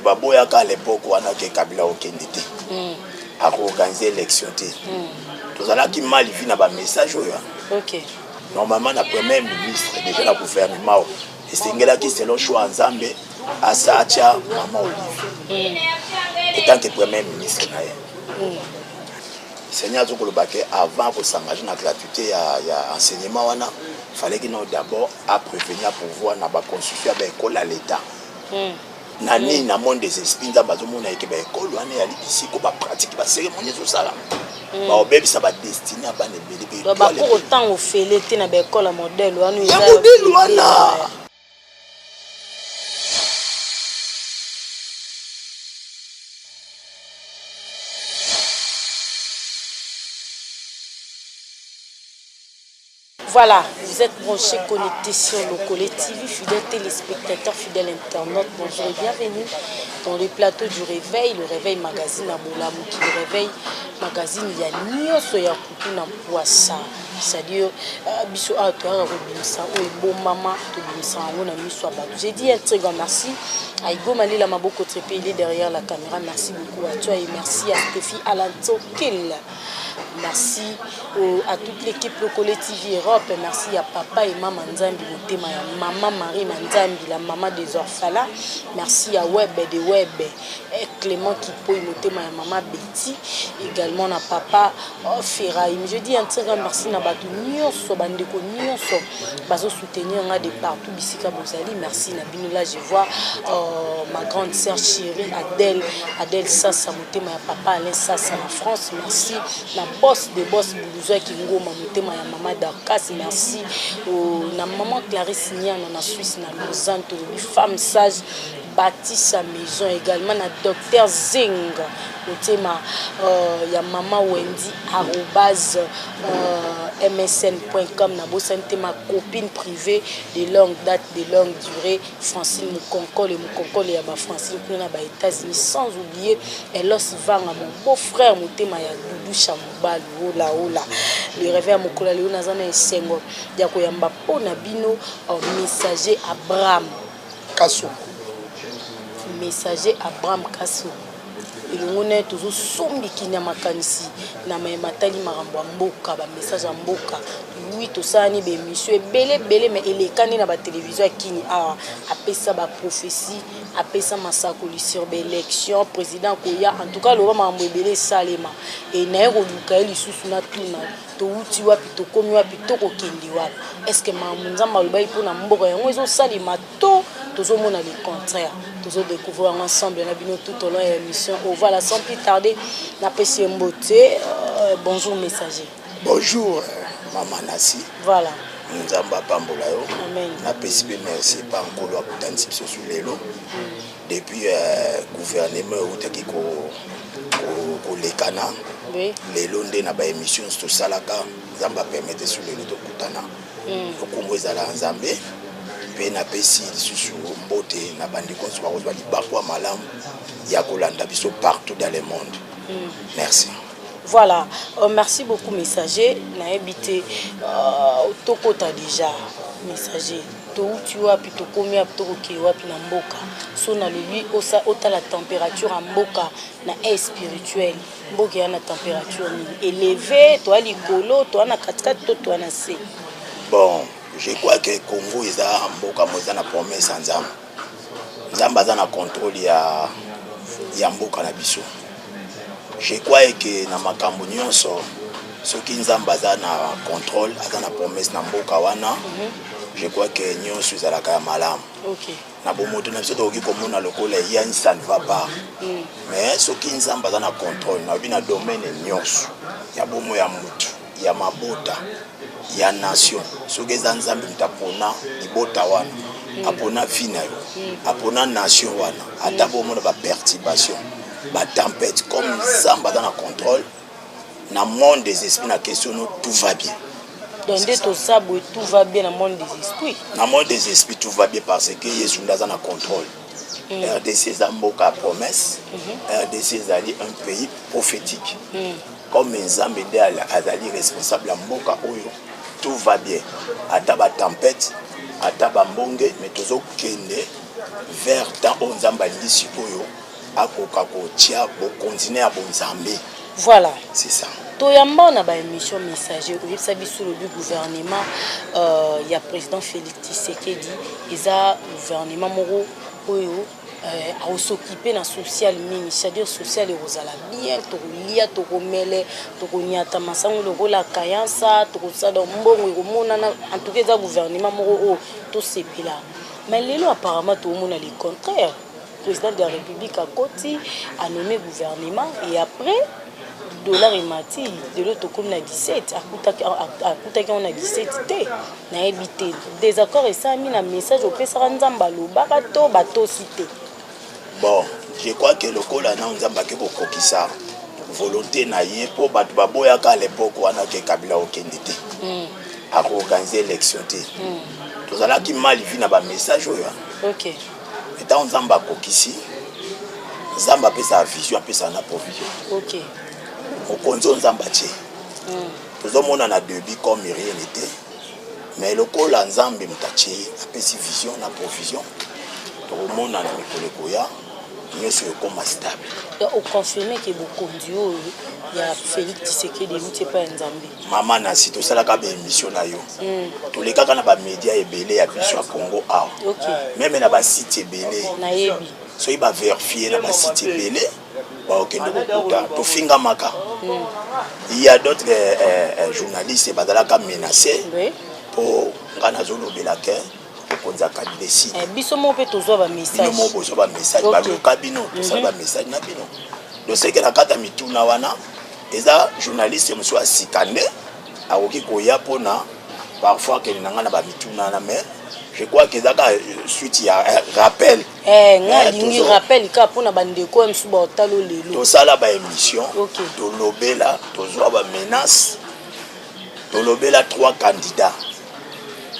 Baboyaka à l'époque wana ke Kabila okende te a organiser élection te tozala ki mal vi na ba message oyo. OK. Normalement la premier ministre déjà la gouvernement esengela ki selon choix Nzambe asacha Mama Olivier étant que premier ministre na ye. Seigneur Zokolobake avant pour s'engager dans la gratuité ya enseignement wana fallait qu'il nous d'abord à prévenir pour voir na ba construction ba école à l'état. Nani na monde des esprits dans bazo mona eke ba école wana ya ici ko ba pratique ba cérémonie tout ça là. Ba obebi ça ba destiné à ba ne belé. Ba pour autant au félé té na ba école modèle wana ya modèle wana. Voilà, vous êtes branchés, connectés sur le collectif, fidèles téléspectateurs, fidèles internautes, bonjour et bienvenue dans le plateau du réveil, le réveil magazine à Moulamouki, le réveil magazine, il y a Nyoso ya Kutuna Poissa, c'est-à-dire, Bissou a toi, Robinson, ou bon maman, Robinson, on a mis sur Badou. J'ai dit un très grand merci à Igo Malila Maboko Trépé, il est derrière la caméra, merci beaucoup à toi et merci à Stéphie Alanto Kill. Merci à toute l'équipe le collectif Europe. Merci à papa et maman Nzambi, maman Marie Nzambi, la maman des orphelins. Merci à Web de Web, Clément qui peut noter ma maman Betty. Également à papa Ferraïm. Je dis un très grand merci à Batou Nyonso, Bandeko Nyonso, Bazo soutenir de partout, Bissika Bozali. Merci Nabinoula, je vois ma grande sœur chérie Adèle Sassa, ma papa Alain Sassa en France. Merci. La boss de boss Boulouzoua qui ngoma motema ya maman Darkas, merci na maman Clarisse Nian na Suisse na Lausanne, une femme sage bâtit sa maison également na docteur Zing motema ya maman Wendy @msn.com na bosante ma copine privée de longue date, de longue durée, Francine Moukonkole ya ba Francine kuna ba États-Unis, sans oublier Elos Vanga, mon beau-frère motema ya Doudou Chamouba ola le réveil mokola le nazana esengo ya koyamba pona bino messager Abraham Kasso, messager Abraham Kasso. Et le monde est toujours sombi qui n'a ma canisi na matali marambo mboka ba message mboka oui tout ça ni be monsieur belé mais il est cané na ba télévision kini a apesa ba prophétie apesa masakoli sur l'élection président koya en tout cas le marambo belé salema et na ero lukaeli susu na tuna to uti wapi to komi wapi to ko kendi wapi est-ce que mamunza malubai pona mboka yango ezo salima to toujours mona le contraire toujours découvrir ensemble on a vu tout au long de l'émission. Voilà, sans plus tarder, la PC Mboté. Bonjour messager. Bonjour maman Nassi. Voilà. Nzamba pambola yo. Amen. Na PCB merci pas encore à kutanisi sur lelo. Depuis gouvernement utaki ko lekana. Oui. Lelo nde na ba émission to salaka Nzamba permettre sur lelo to kutana. Ko Kongo ezala Nzambe. Pe na pesi susu mbote na bandiko so ba libakwa malamu ya kolanda biso partout dans le monde. Merci. Voilà, merci beaucoup messager. Na habité tokota déjà messager. To tu vois puis to komi a to ki wapi na mboka. So na lui ota la température en mboka na air spirituel. Mboka ya na température élevée, toi likolo, toi na 4 toi na C. Bon, je crois que Congo est à mboka moza na promesse Nzamba. Nzamba za na contrôle ya mboka na biso. Je crois que na makambo nyonso soki Nzamba za na contrôle aza na promesse na mboka wana. Je crois que nyonso ezalaka ya malamu. OK. Na bomoto na biso toki komona lokola ya ça ne va pas. Mais soki Nzamba za na contrôle na bina domaine nyonso ya bomo ya mutu ya mabota ya nation soki eza Nzambe mtapona libota wana apona fina yo apona nation wana ata bomona ba perturbation ba tempête comme Nzamba dans la contrôle na monde des esprits na question tout va bien. Donc dès tout ça tout va bien dans le monde des esprits. Dans le monde des esprits tout va bien parce que Yesu dans la contrôle. RDC Zamboka promesse. RDC est un pays prophétique. comme nzambe nde azali responsable ya mboka oyo tout va bien ata ba tempête ata ba mbonge mais tozokende vers temps oyo nzambe alingi oyo akoka kotia bokonzine ya bonzambe. Voilà, c'est ça. Toyamba na ba émission messager au biso le gouvernement il y a président Félix Tshisekedi eza gouvernement moko oyo à s'occuper dans social mingi, c'est-à-dire social et rosala bien to lia to komele to konyata masango le rôle la kayansa to ça dans mbongo ko mona en tout cas gouvernement moko to sepela. Mais lelo apparemment tout le monde a le contraire. Le président de la République a côté a nommé gouvernement et après dollar et mati de l'autre comme na 17 akuta on a 17 té na ebité désaccord et ça mis un message au pesa nzamba lo barato bato cité. Bon, je crois que le col a nzamba ke ko kokisa volonté na yé pour bato baboya ka l'époque wana ke Kabila okendité a organiser élection té to zala ki mal vi na ba message oyo. OK. Et dans nzamba kokisi nzamba pesa vision pesa na provision. OK. Au konzo nzamba tie tozomona na début comme rien n'était mais le col a nzambe mutachi apesi vision na provision tozomona na mikoleko ya nyonso ekoma stable. Au confirmer que bokondio il y a Félix Tshisekedi n'était pas nzambe mama na si tosalaka ba émission na yo tolekaka na ba média ebele ya biso ya Congo awa. OK. Même na ba site ebele na yebi so iba vérifier na ba site ebele ba okende kokuta to finga maka. Il y a d'autres journalistes bazalaka menacés pour ngana zolo belaka konza kadesi biso mo pe tozo ba message mo bozo ba message ba loka bino to sa ba message na bino do seke na kata mituna wana eza journaliste monsieur asikande akoki koya pona parfois que nanga na ba mituna na mais je crois que zaka suite ya rappel nga lingi rappel ka pona bandeko msu ba otalo lelo to sala ba émission OK. to lobela to zo ba menace to lobela 3 candidats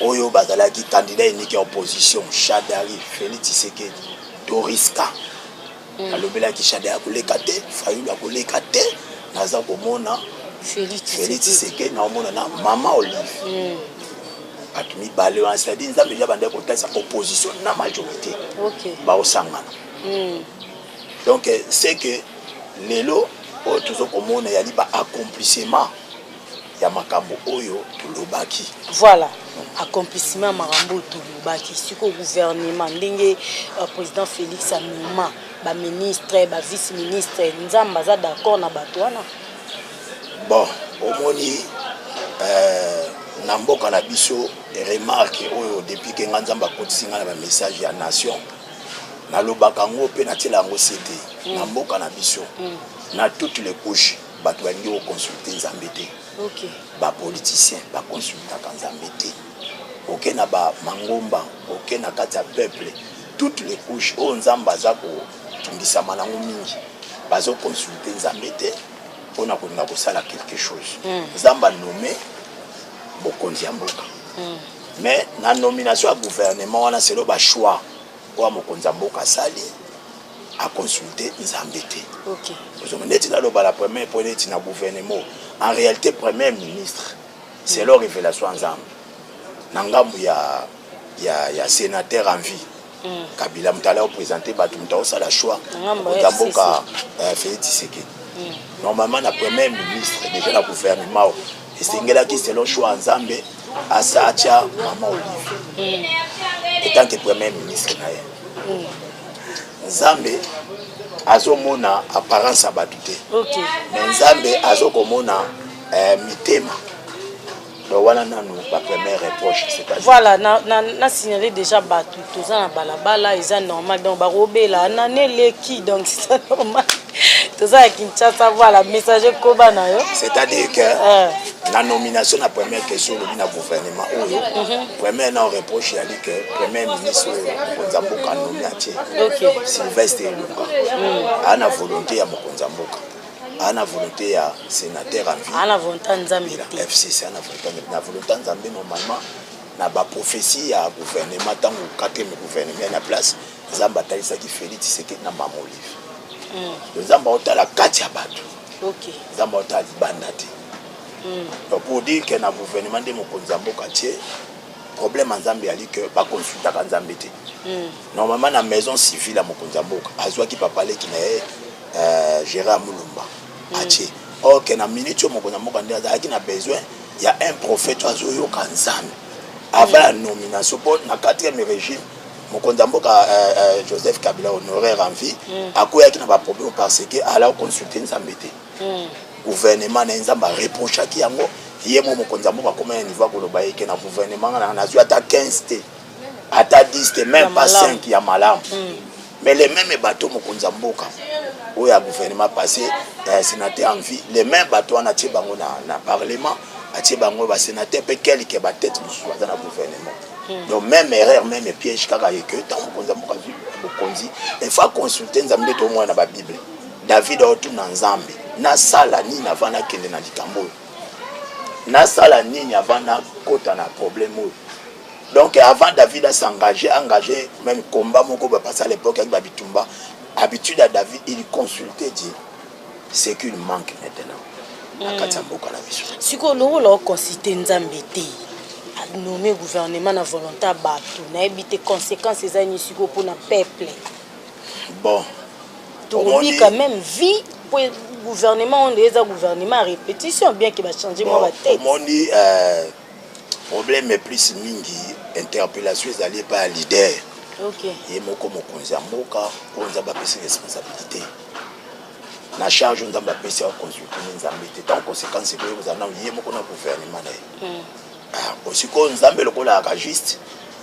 oyo bazalaki candidat unique opposition Chadari Félix Tshisekedi to riska alobela ki Chadari akoleka te Fayulu akoleka te naza komona Félix Tshisekedi na omona na Mama Olive atumi bale en c'est-à-dire nzambe ya bande kotasa opposition na majorité. OK. Ba osangana donc c'est que lelo o tuzo komona yali ba accomplissement ya makambo oyo tulobaki. Voilà, accomplissement makambo tulobaki siko gouvernement ndenge président Félix Anoma ba ministre ba vice ministre nzamba za d'accord na bato wana. Bon omoni na mboka na biso remarque oyo depuis que nzamba kotisinga na ba message ya nation na lobaka ngo pe na tela ngo c'était na mboka na biso na toutes les couches bato balingi ko consulter nzambe te. OK. Ba politicien ba consulter nzambe te. OK na ba mangomba OK na kati ya peuple toutes les couches o nzamba za ko tungisa malango mingi bazo consulter nzambe te pona ko na ko sala quelque chose. Nzamba nommé bokonzi ya mboka. Mais na nomination à gouvernement wana c'est le choix pour mokonzi ya mboka sali à consulter nzambe te. OK. Vous avez dit la première point na gouvernement en réalité premier ministre c'est leur révélation ensemble. Nangambu ya sénateur en vie. Kabila mutala présenté ba tumta ça la choix. Mboka Félix Tshisekedi. Normalement la premier ministre déjà la gouvernement et c'est qui c'est le choix ensemble à Sacha Mama Olive. Et tant que premier ministre na Nzambe azomona apparence abatute. OK. Mais Nzambe azokomona mitema. Donc voilà nanu la première reproche c'est-à-dire. Voilà na signalé déjà batu toza na balabala eza normal donc ba robela na neleki donc c'est normal. Toza Kinshasa voilà message ko bana yo. C'est-à-dire que la nomination la première question le gouvernement premier non reproche il a dit que premier ministre Mokonzamboka nommé atier. OK. Sylvestre Ilunga. Ana volonté ya Mokonzamboka. Ana volonté ya sénateur en vie. Ana volonté nzambe. FCC ana volonté nzambe normalement na ba prophétie ya gouvernement tant au 4e gouvernement na place Nzamba talisa ki Félix Tshisekedi na Mama Olive. Nzamba otala kati ya bato. Ok. Nzambe otali banda te. Donc pour dire que na gouvernement de mokonzi mboka tie problème nzambe ali que ba consulta ka nzambe te. Normalement na maison civile à mokonzi mboka azwa ki papa le ki na Gérard Mulumba. Atie. OK na minute mokonzi mboka ndi azaki na besoin il y a un prophète azoyo ka nzambe. Avant la nomination pour na 4e régime mokonzi mboka Joseph Kabila honoraire en vie akoya ki na ba problème parce que ala consulter nzambe te. Gouvernement na nzamba reproche ki yango yemo mokonzi mboka comme un niveau koloba yeke na gouvernement na nazu ata 15 te ata 10 te même pas 5 ya malam mais les mêmes bateaux mokonzi mboka ou ya gouvernement passé sénateur en vie les mêmes bateaux na tie bango na parlement atie bango ba sénateur pe quelques ba tête musu za na gouvernement donc même erreur même piège kaka yeke tant mokonzi mboka mokonzi il faut consulter nzambe to mwana ba bible David otu na nzambe na sala nini avana kende na likambo na sala nini avana kota na problème. Donc avant David à s'engager engagé même combat moko ba passer à l'époque avec Babitumba habitude à David il consultait Dieu c'est qu'il manque maintenant akati mboka la biso siko lo consulter nzambe te nommer gouvernement na volonté bato na ebité conséquences ezani siko pour na peuple bon oui quand même vie pour gouvernement on est un gouvernement à répétition bien qu'il va changer moi la tête on dit problème est plus mingi interpellation allée par leader OK et moko mokonzi mboka on a pas pris responsabilité na charge on a pas pris consulter nzambe te tant conséquence que vous en avez moko na gouvernement aussi ko nzambe lokola ka juste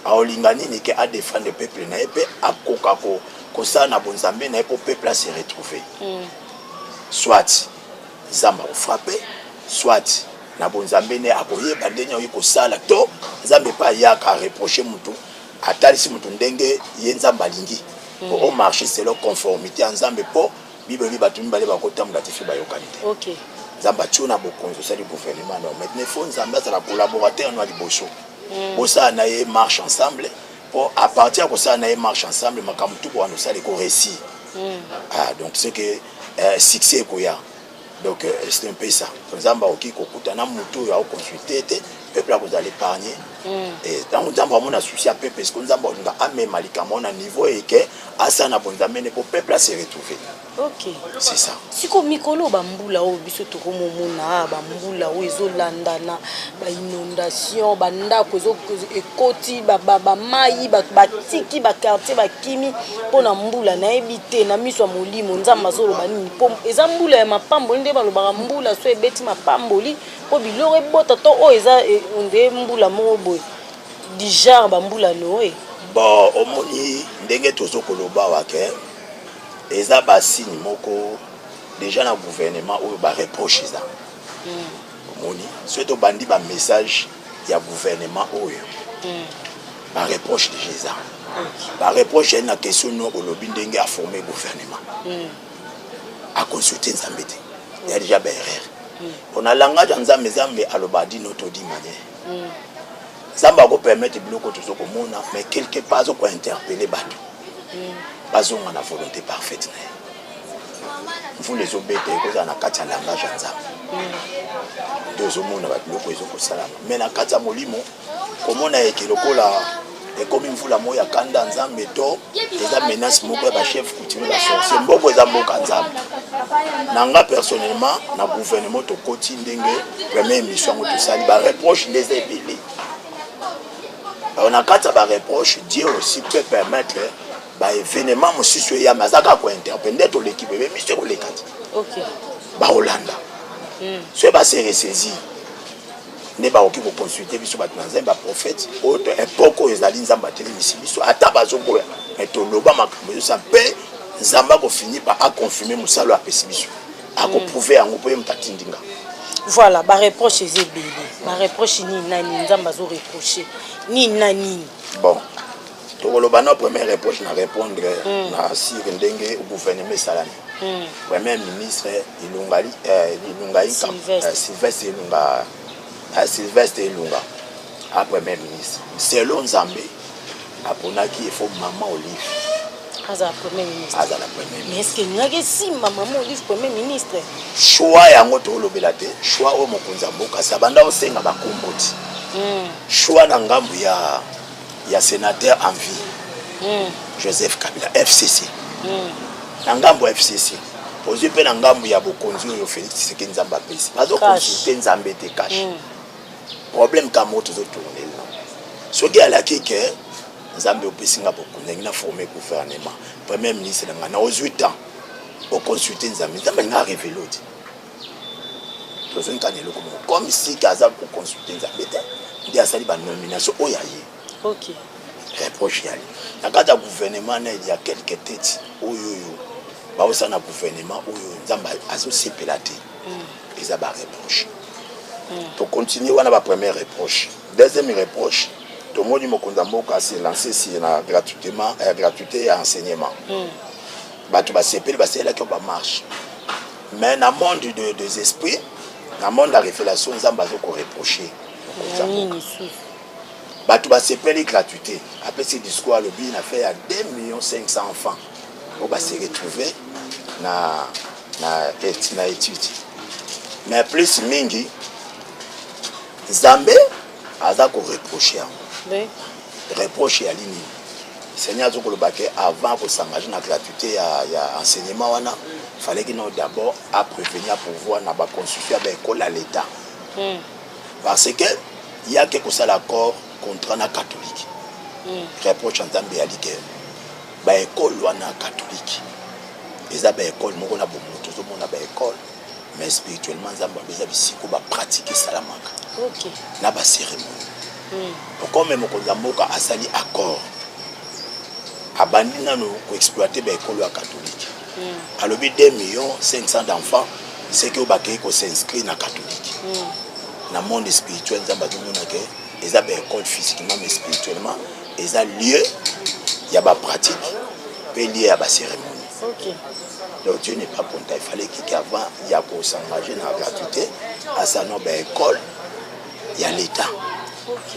a olingani ni ke a défendre le peuple na epé a kokako ko ça na bonzambe na pour peuple à se retrouver soit nzamba ko frapper soit na bonzambe ne akoye bandenya ko sala to nzambe pa ya ka reprocher mutu atalisi mutu ndenge ye nzamba lingi au marché selon conformité nzambe po bibeli batu mbale ba kotamula tifi ba yokanite OK nzamba tuna bokonzo ça du gouvernement non maintenant faut nzamba ça la collaborateur no liboso bosa na ye marche ensemble pour à partir de ça na marche ensemble makamtu ko anosa le ko récit donc c'est que succès ko ya donc c'est un peu ça nzamba oki ko kutana mutu ya consulter te peuple a vous aller épargner et dans nzamba mona souci à peuple parce que nzamba nga amema likamo na niveau et que asa na bonzambe ne pour peuple à se retrouver. OK c'est ça siko mikolo bambula o biso to ko momuna bambula o ezolandana ba inondation bandako ezo ekoti ba mai ba tiki ba quartier ba kimi pona mbula na ebite na miso molimo nzamba zoloba nini po eza mbula ya mapambo nde baloba mbula so ebeti mapamboli po biloro ebota to o eza onde mbula mo boy di genre bambula noé bon omoni ndenge tozo koloba wake eza ba signe moko déjà na gouvernement ou ba reproche ça omoni surtout bandi ba message ya gouvernement oyo ba reproche déjà ça ba reproche na question no olobi ndenge a former gouvernement a consulter nzambe te il y a déjà ba erreur on a langage nzambe nzambe aloba di noto di manière nzambe ko permettre biloko to ko mona mais quelque part ko interpeller bato bazonga na volonté parfaite vous les obéissez que ça na kati langage nzambe deux hommes na biloko ezoko salama mais na kati molimo komona ekilokola et comme une foule moya kanda nzambe to eza menace moko ba chef coutumier ba sorcier mboko eza mboka nzambe nanga personnellement na gouvernement to koti ndenge première mission to sali ba reproche des ébélés on a kata ba reproche Dieu aussi peut permettre ba événement mosusu ya mazaka ko interpeller to l'équipe mais mission ko lekati OK ba Hollanda so ba se ressaisir ne ba oki ko consulter biso ba nzambe ba prophète autre époque ezali nzamba tele biso ata bazoko mais to loba makambo ça peut nzamba ko finir par a confirmer musalo a pesibiso a ko prouver yango po mtatindinga. Voilà, ba reproche ezebele. Ba reproche ni nani nzamba zo reprocher. Ni nani. Bon. Tokoloba na première reproche na répondre na sir ndenge au gouvernement salami. Premier ministre Ilungai Sylvestre Ilunga Sylvestre Ilunga a premier ministre. Selon Nzambe aponaki il faut maman Olive. Aza premier ministre. Aza la premier ministre. Mais est-ce que nous avons si maman Olive premier ministre? Choix yango to lobela te, choix o mokonzi mboka sabanda osenga bakomboti. Choix na ngambu ya sénateur en vie. Joseph Kabila FCC. Na ngambu FCC. Ozi pe na ngambu ya bokonzi oyo Félix Tshisekedi Nzambe apesi. Bazo consulter Nzambe te cash. Problème ka moto zo tourner là. Soki alaki ke Nzambe opesi nga bokonzi ngina former gouvernement. Premier ministre na 8 ans. Au consulter Nzambe, Nzambe nga révélé. Comme si Gaza pour consulter Nzambe, il y a une nomination. Ok. Reproche yali. Dans le gouvernement, il y a quelques têtes. Bah aussi dans le gouvernement, Nzambe a aussi pélaté. Ils ont reproche. Pour continuer, on a la première reproche. Deuxième reproche, tout le monde s'est lancé sur la gratuité et enseignement. Batu ba CP ba c'est là qui ba marche. Mais dans le monde des esprits, dans le monde de la révélation, Nzambe zo ko reprocher. Batu ba CP les gratuité. Après ce discours le bien a fait à 2 500 000 enfants. On va se retrouver na étude. Mais plus mingi Nzambe aza ko reprocher. Oui. Reprocher à l'ini. Seigneur avant de s'engager dans la gratuité à enseignement, il fallait qu'il nous d'abord à prévenir pour voir la construction de l'école à l'État. Parce qu'il y a quelque chose l'accord contre la catholique. Reproche en Zambie à l'Iké. L'école catholique. Les écoles, nous avons une école, mais spirituellement, nous avons pratiquer Salamaka. Ok. Nous avons une cérémonie. Comme nous avons un accord. Abandi nano ko exploiter ba école catholique. Alors 2 500 000 d'enfants c'est que bakay ko s'inscrire na catholique. Na monde spirituel Nzambe azomona ke eza ba école physiquement mais spirituellement eza lieu ya ba pratique pe lieu ya ba cérémonie. OK. Donc Dieu n'est pas content, il fallait qu'avant il y a ko s'engager na gratuité à sa no ba école il y a l'état. OK.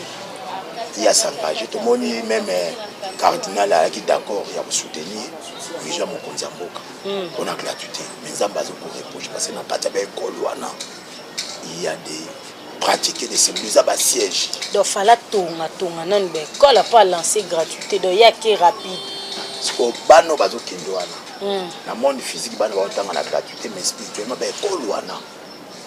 Il y a s'engager tout le monde même cardinal qui d'accord il y a soutenir vision mon konzi mboka on a gratuité mais Nzambe azo ko reproche parce que na kata ba école wana il y a des pratiquer des cellules à siège donc fala tonga nan ba école pas lancer gratuité donc ya qui rapide ko bano bazo kendo wana na monde physique bano ba tanga na gratuité mais spirituellement ba école wana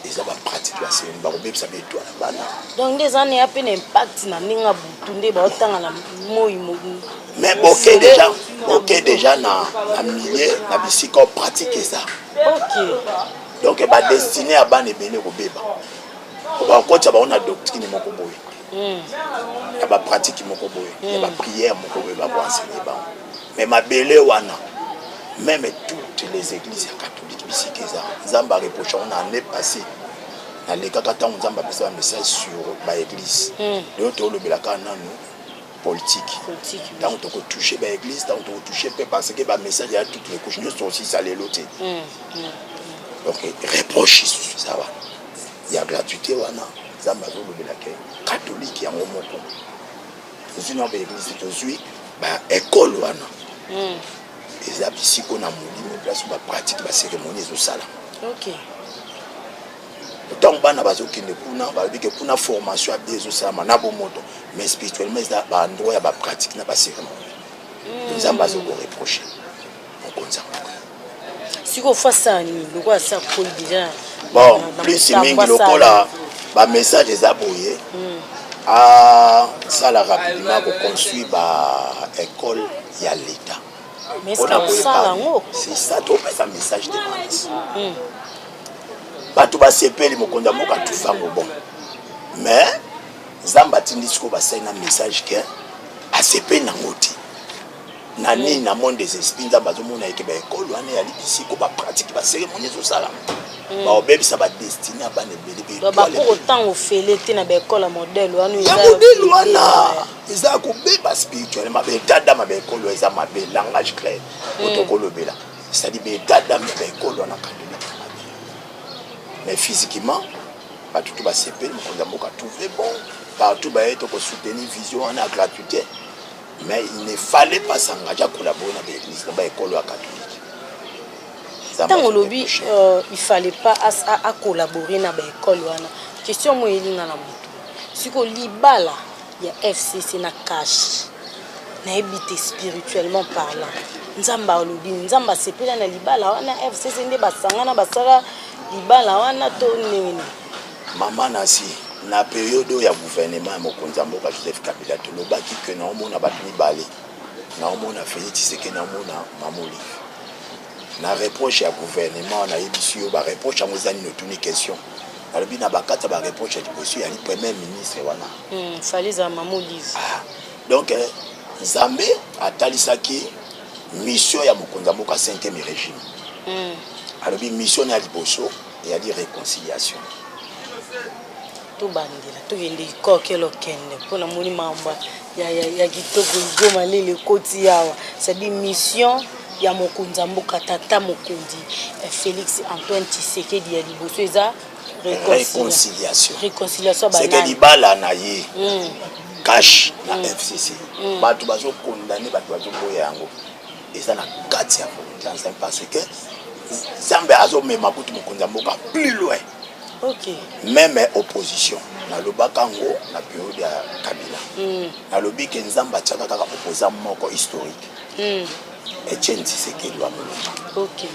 ils ont pratiqué la série ba ko ça beto na bana donc des années a peine impact na ninga butunde ba tanga na moi mais ok déjà na milieu na bisiko pratiquer ça. OK. Donc ba destiné à ban ebele ko beba. Ba ko tsa ba on a doctrine moko boye. Ba pratique moko boye. Ba prière moko boye ba enseigner ba. Mais ma belé wana même toutes les églises catholiques bisiki ça. Nzamba reproche on a année passée. Na le kakata Nzamba pesa message sur ba église. Le to le belaka nanu politique. Tant on peut toucher l'église, tant on peut toucher parce que le message il y a toutes les couches, nous sommes aussi salés l'autre. Donc reproche ça va. Il y a gratuité wana, Zambazo le catholique ya momoko. C'est une église aujourd'hui, école wana. Et ça ici qu'on a mouli place où pratique la cérémonie au sala. OK. Donc bana bazokende kuna babike kuna formation à des osama na bomoto mais spirituellement ça ba endroit ya ba pratique na ba cérémonie. Nous avons bazoko reprocher. On compte ça. Si on fait ça ni le quoi ça colle déjà. Bon, plus mingi lokola ba message des aboyé. Ah ça la rapidement pour construire ba école ya l'état. Mais ça c'est ça tout un message de masse. Batu ba sepeli mokonda moka tufango bon mais Nzamba tindisi ko basena message que a sepeli na ngoti nani na monde des esprits Nzamba zomona eke ba école wana ya libisi ko ba pratique ba cérémonie zo sala ba obebisa ba destiné ba nebele ba pour autant ofélete na ba école modèle wana ya modèle wana eza ko beba spirituellement ba dada ma ba école eza ma be langage clair protocole bela c'est-à-dire ba dada ma ba école wana mais physiquement, tout va s'épée, tout va bon, partout va être soutenir vision en gratuité. mais il ne fallait pas s'engager à collaborer avec l'église dans l'école catholique. Tant au lobby, il fallait pas à collaborer dans l'école. Question moi elinga na mutu. Siko libala ya FCC na cash. Na habité spirituellement parlant. Nzamba lobby, nzamba sepela na libala wana FCC nde basanga na basala libala wana to nini. Maman nasi na période ya gouvernement mokonzi mboka Joseph Kabila to lobaki que na omona batu mibale. Na omona Félix Tshisekedi na omona Mamoli. Na reproche ya gouvernement na yebisio ba reproche ya mozani no tuni question. Alors na bakata ba reproche du monsieur ya premier ministre wana. Fallait za Mamoli. Donc Zambé atalisaki mission ya mokonzi mboka 5e régime. Alors mission ya liboso ya di réconciliation. To bandela to yende ko kelo kende pona moni mamba ya kitoko ngoma lele koti yawa c'est dit mission ya mokonzi mboka tata mokonzi Félix Antoine Tshisekedi ya liboso eza réconciliation c'est que libala na ye cash na FCC batu bazo condamner batu bazo boya yango eza na kati ya volonté parce que Zambé azo mema kutu mokonzi mboka plus loin. OK. Même opposition na lobakango na période ya Kabila. Na lobi ke nzamba tchaka kaka opposant moko historique. Etienne Tshisekedi wa Mulumba. OK.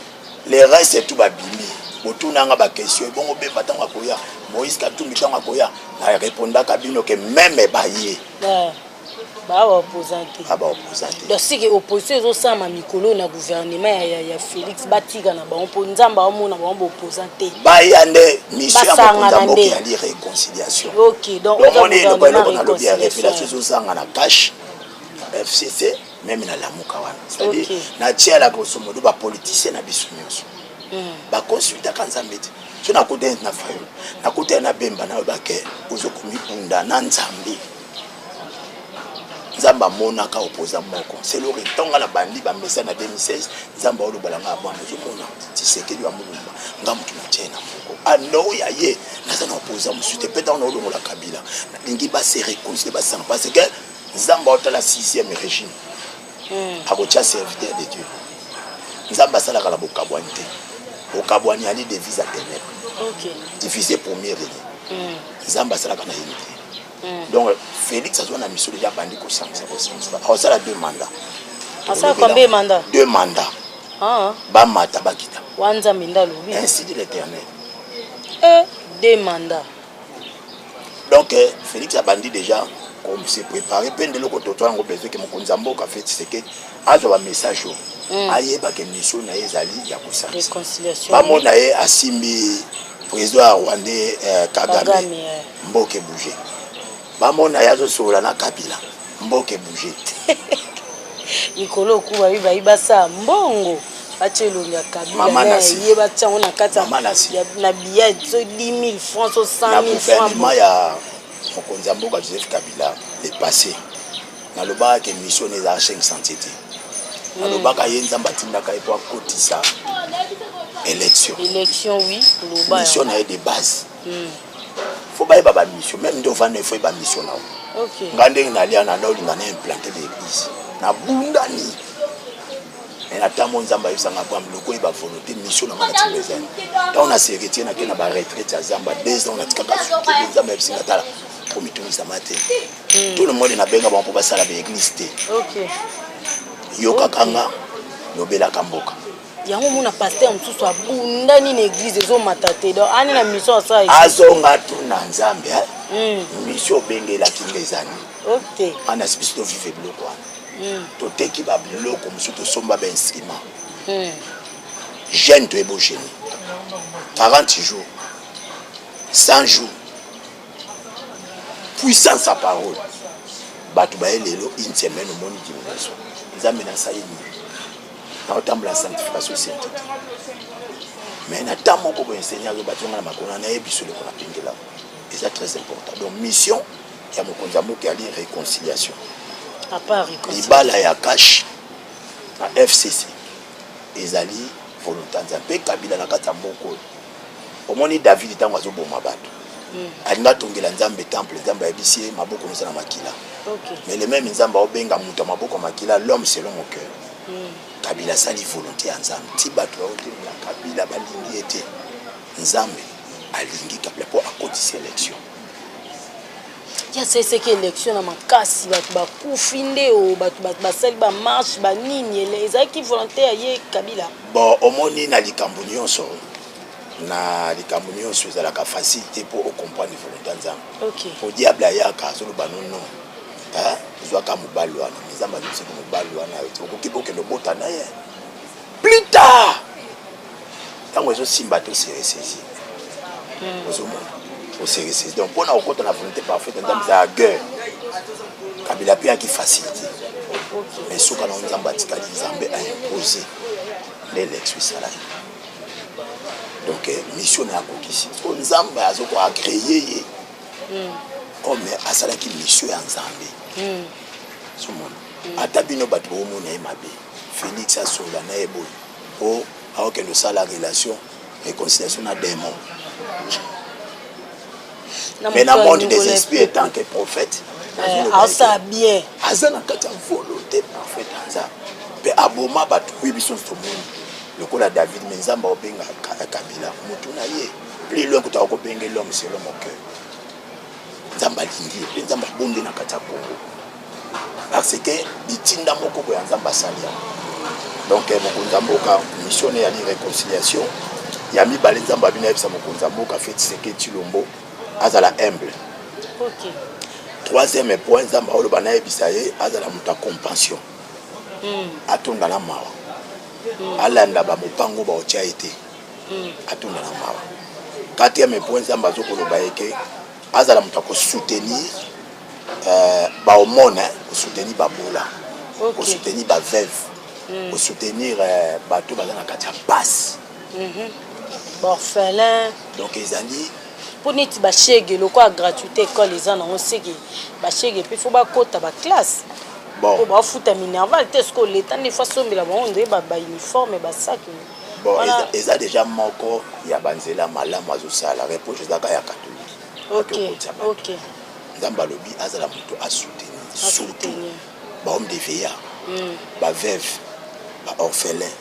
Les restes tout babimi. Botuna nga ba question bongo be batanga koya. Moïse Katumbi tanga koya. Na répondaka kabino ke même baye. Ba opposante. Ba opposante. Donc si que opposition zo sama mikolo na gouvernement ya Félix Batika na ba nzamba omona ba opposante. Ba yande mission ya mokonzi mboka ya li réconciliation. OK, donc on est le lobby ya réconciliation zo sanga na cash FCC même na lamuka wana. C'est-à-dire na tia la grosso modo ba politicien na biso nyonso. Ba consulta kanzambe. Tu na côté na fayo. Na côté na bemba na ba ke ozokomi punda na nzambe. Zamba monaka opposant moko. C'est le retonga la bandi ba message na 2016. Zamba olo balanga bwana zomona. Tshisekedi wa Mulumba. Ngamutu na tena moko. Ano ya ye. Na opposant musute peta on olo la Kabila. Lingi ba se réconcilier ba sans parce que Zamba ota la 6e régime. Akocha serviteur de Dieu. Zamba sala kala bokabwante. Bokabwani ali devise à ténèbres. OK. Diffusé premier régime. Zamba sala kana yini. Donc Félix a une mission déjà bandit au sens. Ça a 2 mandats. Ça a combien de mandats? 2 mandats. Ba mata bakita. Wanza minda lobi. Ainsi dit l'Éternel. 2 mandats. Donc Félix a bandit déjà comme s'est préparé peine de l'autre toi on besoin que mokonzi mboka fait c'est que azo un message aye ba que mission na ezali ya kusasa. Réconciliation. Ba mona ye asimbi président rwandais Kagame mboke bouger. Bamona yazo sola na Kabila mboke bouger ikolo kuba biba sa mbongo bachelo ya Kabila na ye batyango na kata na billet so 10 000 francs so 100 000 francs ma ya mokonzi mboka Joseph Kabila le passé na loba ke mission les archives santité na loba ka yenza batinda ka epo akotisa élection oui loba mission na de base faut pas ba mission même devant ne faut pas mission là. OK. Ngande na lia na ndoli na implanter l'église. Na bundani. Et na tamo nzamba yusanga kwa mloko ba volonté mission na ngana tibezana. Tant on a héritier na kena ba retraite ya Zamba 2 ans na tikaka suki nzamba yusanga tala pour mitunisa matin. Tout le monde na benga ba pour basala ba église té. OK. Yoka kanga lobela kamboka. Yango muna pasteur mtusu abundani na église ezo matate donc ani na mission ça azonga tuna nzambe mission bengela kingezani. OK. Ana spécial vivre bloko to teki ba bloko musuto somba ba instrument jeune to ebo génie 40 jours 100 jours puissance sa parole batu ba elelo une semaine au monde dimension nzambe na sayi na otambo la sanctification sainteté mais na tamo ko enseigner zo batonga na makona na ebiso le kona pingela c'est très important donc mission ya mokonzi mboka ya réconciliation à part réconciliation libala ya cash na FCC ezali volonté nzambe Kabila na kata mboko omoni David tango azoboma bato alinga tongela nzambe temple nzambe yebisi maboko na makila. Mais le même nzambe obenga muta maboko makila l'homme selon mon cœur. Kabila sali volonté ya nzambe ti bato baotelela kabila balingi ete nzambe alingi kabila po akotisa élection. Ya c'est que élection na makasi bato bakufi nde o bato basali ba marche ba nini ezaki volonté ya ye kabila. Bon omoni na likambo nyonso na likambo nyonso ezalaka facilité pour comprendre volonté ya nzambe. Po diable ayaka azoloba non. Zwaka mobali wana nzambe azosika mobali wana okoki bokende bota na ye plus tard ntango ezosimba te oseresesi ozomona oseresesi donc mpona kokota na volonté parfaite nzambe eza ya guerre kabila mpe yaki facilité mais soka na nzambe atikali nzambe aimpose l'élection esalaki donc mission na yakokisi so nzambe azokoagreye ye comme asalaki mission ya nzambe. Ata bino bato bomona ye mabe Félix asola na ye boye po aokende osala relation réconciliation na démon. Mais dans le monde des esprits étant que prophète ça bien aza na kati ya volonté parfaite ya nzambe mpe aboma bato oyo biso tomoni lokola David me nzambe aobenga kabila motu na ye plus loin kotaka kobenga l'homme selon mon cœur. Nzamba lingi pe nzamba bombe na kati ya Congo parce que bitinda moko ko ya nzamba salia donc mokonza mboka mission ya li réconciliation ya mibale nzamba bina yebisa mokonza mboka fait seke Chilombo azala humble. Troisième point nzamba oloba na yebisa ye azala muta compassion atonda na mawa alanda ba mopango ba otia ete atonda na mawa. Quatrième point nzamba zokoloba yeke azala muta ko soutenir ba omona ko soutenir ba bola ko soutenir ba veuve ko soutenir bato bazana kati ya passe orphelin donc ezali pour neti ba chege loko gratuité école ezana on sait que ba chege pe faut ba kota ba classe bon ba futa minerval te ce que l'état ne fois sombela ba onde ba uniforme ba sac bon eza déjà moko ya banzela malamu azosala reproche ezaka ya catholique. OK nzamba lobi azala muto a soutenir surtout ba homme de veillard ba veuve ba orphelin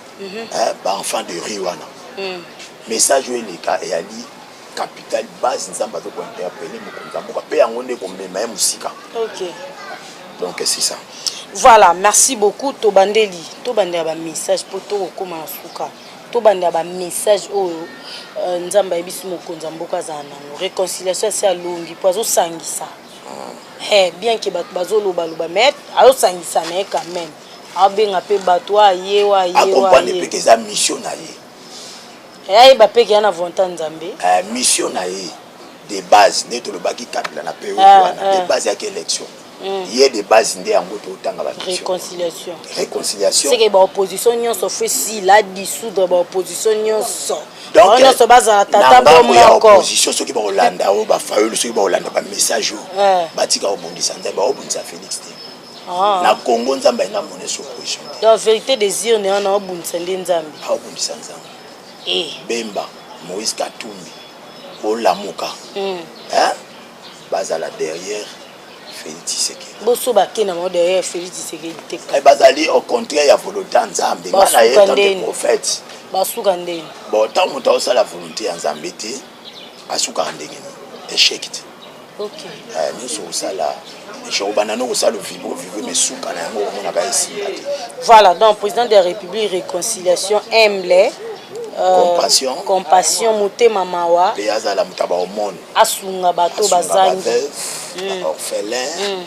ba enfant de rue wana message eleka eyali capital base nzamba zo ko interpeller mokonza mboka pe yango nde ko mema musika. Donc c'est ça. Voilà, merci beaucoup Tobandeli. Tobandeli ba message poto okoma suka. Tobandeli ba message oyo nzamba ebisi mokonza mboka za nango. Réconciliation c'est alongi pozo sangisa. Bien que bazo loba mais azo sangisa mais quand même. Abenga pe bato ayewa accompagner pe que za mission na ye. Aye ba pe ki ana volonté nzambe. Mission na ye de base neto lobaki kabila na pe wana de base ya élection. Il y a des bases de réconciliation. Réconciliation. C'est que l'opposition nyonso fait si la dissoudre l'opposition nyonso. Donc on se base à la tata bon encore. Opposition ceux qui vont Hollanda ou ba faulu ceux qui vont Hollanda ba message batika obundisa nzamba ba obundisa Félix te. Na Congo nzamba ina monnaie sur opposition. La vérité désir ne on obundisa nzambe. A obundisa nzamba. Bemba Moïse Katumbi Olamuka. Bazala derrière Félix Tshisekedi. Boso bakena mo derrière Félix Tshisekedi te. Bazali au contraire ya volonté nzambe. Mana ye tant que prophète. Basuka ndeni. Bon tant muta osala volonté ya nzambe te asuka ndenge ni échec te. OK. Nous so osala échec banano osala vivre mais suka na yango mona ka esimba te. Voilà, donc président de la République réconciliation humble. Compassion motema mawa pe azala mutaba omone asunga bato bazangi orphelin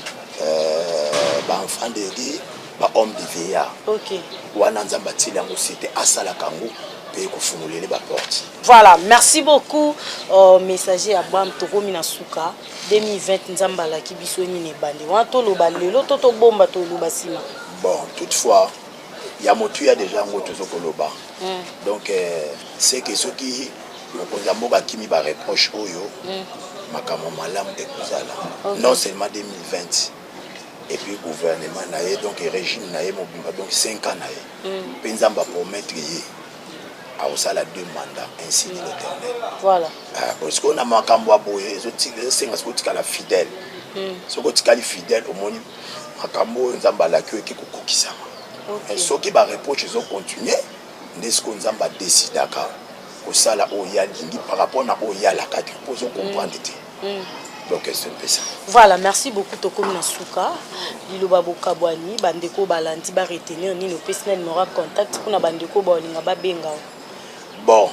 ba enfant de rue ba homme de veillard. OK wana nzamba tili yango c'était asala kango pe ko funulele ba porte. Voilà, merci beaucoup messager Abraham Tokomi na suka 2020 nzamba la kibiso nini bandi wana to loba lelo to bomba to loba sima. Bon toutefois il y a motu ya déjà ngoto zo koloba. Donc c'est que ceux qui mokonza mboka kimi ba reproche oyo makamo malamu ekozala non seulement 2020 et puis gouvernement naé donc régime naé mobimba donc 5 ans naé pe nzamba promettre ye ça la 2 mandats, ainsi de l'Éternel. Voilà. Parce qu'on a makambo aboye, c'est que la fidèle. Ce que tu fidèle, au moins, makambo nzamba la queue qui kokokisa. Et ceux qui va reprocher, ils ont continué. N'est-ce qu'on nzamba décide d'accord? Au ça la oya lingi par rapport à oya la kaki pour comprendre. Donc c'est un peu ça. Voilà, merci beaucoup Tokomi Nasuka. Liloba Bokabwani, Bandeko Balandi ba retenir ni le personnel n'aura contact pour na Bandeko Balinga ba benga. Bon,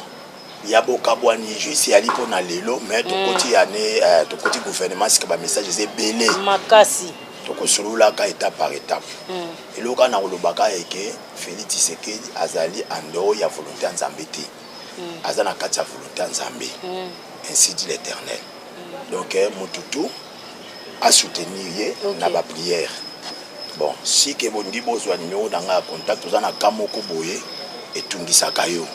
il y a Bokabwani juste y aller pour na lelo mais to côté année to côté gouvernement c'est que ba message c'est belé. Makasi. To ko solula ka étape par étape. Et là quand na olobaka eke Félix Tshisekedi azali ando ya volonté nzambe te. Azana kati ya volonté nzambe. Ainsi dit l'Éternel. Donc, Moutoutou a soutenu na prière. Bon, si que vous dites besoin numéro dans un contact, vous en avez Kamoko Boye et Tungisa Kayo.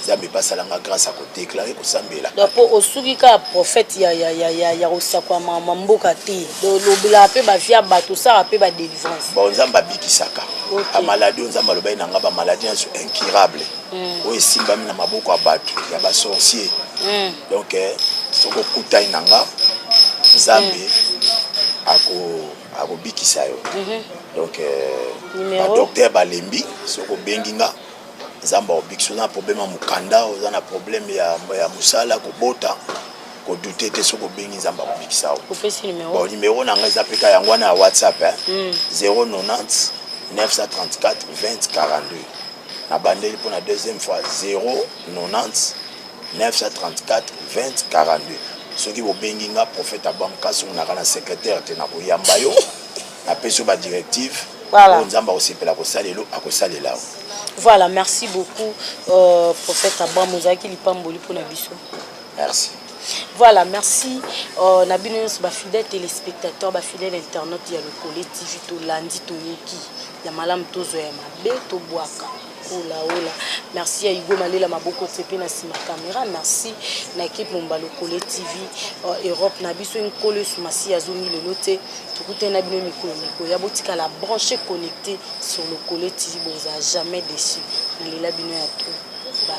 Ça me passe à la grâce à côté déclaré que ça me l'a. Donc, au Sougika prophète, il y a aussi quoi, Mamboka T. Le peu bafia bateau ça rappelle ba délivrance. Bon, Zamba Bikisaka. La maladie, on Zamba Loba n'a pas maladie incurable. Oui, si bami na maboko abatu, il y a ba sorcier. Donc, soko kuta inanga Zambi ako bikisa yo. Donc ba docteur balembi soko benginga Zamba obikso na problème mukanda, na problème ya musala ko bota ko douter te soko bengi Zamba obikisa yo. Opesi numéro. Bon numéro nanga zapeka yango na WhatsApp 090 934 20 42. Na bandeli pour la deuxième fois 090 934 20 42. Ce qui vous benginga prophète Abamka son na secrétaire te na koyamba yo na peso ba directive. Voilà. Nzamba osepela ko salelo akosalela. Voilà, merci beaucoup prophète Abam Mozaki lipamboli pour na biso. Merci. Voilà, merci Nabino ba fidèle téléspectateur, ba fidèle internaute ya le collectif to lundi to yoki. Ya malam tozo ya mabe to boaka. Ola. Merci à Hugo Malela Maboko Tsepe na sima caméra. Merci na équipe Mombalo Kole TV Europe na biso une kole sumasi azongi le loté. Tukute na bino miko ya botika la brancher connecté sur le Kole TV, vous a jamais déçu. Na lela bino ya tout. Bye.